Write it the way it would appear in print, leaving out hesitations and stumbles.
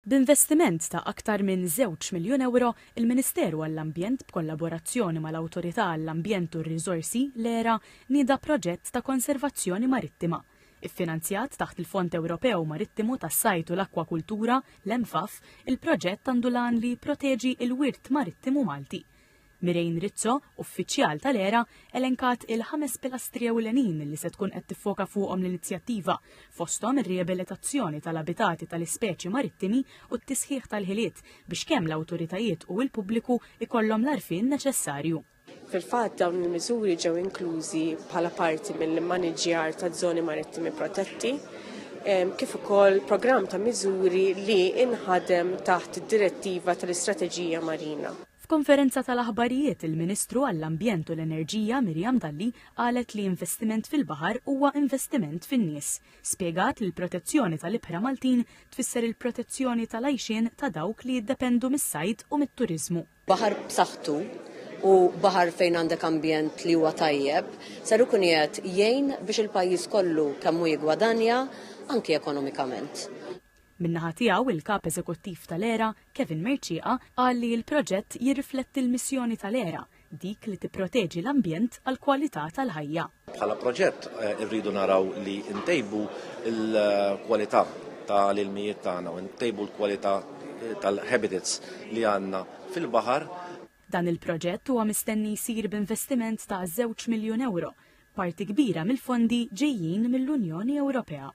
B'investiment ta' aktar minn 2 miljun euro, il-Ministeru għall-Ambjent b'kollaborazzjoni mal-Awtorità għall-Ambjent u r-Riżorsi l-ERA nieda proġett ta' konservazzjoni marittima. Iffinanzjat taħt il-Fond Ewropew Marittimu tas-Sajt u l-Akwakultura, l-ENFAF, il-proġett għandu lan li proteġi il-wirt marittimu Malti. Mirejn Rizzo, uffiċjal tal-ERA, elenkat il-5 pilastri ewlenin li se tkun qed tiffoka fuqhom l-inizjattiva, fosthom ir-riabilitazzjoni tal-abitati tal-ispeċi marittimi u t-tisħiħ tal-ħiliet biex kemm l-awtoritajiet u l-pubbliku ikollhom l-arfin neċessarju. Fil-fatt dawn il-miżuri ġew inklużi bħala parti mill-maniġjar taż-żoni marittimi protetti, kif ukoll programm ta' miżuri li inħadem taħt id-direttiva tal-Istrateġija Marina. F'konferenza tal-aħbarijiet il-Ministru għall-Ambjent u l-Enerġija Mirjam Dalli qalet li investiment fil-baħar huwa investiment fin-nies. Spjegat li l-protezzjoni tal-ibħra Maltin tfisser il-protezzjoni tal-għajxien ta' dawk li jiddependu mis-sajd u mit-turiżmu. Baħar b'saħħtu u baħar fejn għandek ambjent li huwa tajjeb, ser ikun qiegħed jgħin biex il-pajjiż kollu kemm hu jigwadanja anke ekonomikament. Min-naħa tiegħu il-kap eżekuttiv tal-ERA, Kevin Merċieqa, qal li l-proġett jirrifletti l-missjoni tal-ERA, dik li tipproteġi l-ambjent għal kwalità tal-ħajja. Bħala proġett irridu naraw li ntejbu l-kwalità tal-ilmijiet tagħna u ntejbu l-kwalità tal-habitats li għandna fil-baħar. Dan il-proġett huwa mistenni jsir b'investiment ta' 2 miljun euro, parti kbira mill-fondi ġejjin mill-Unjoni Ewropea.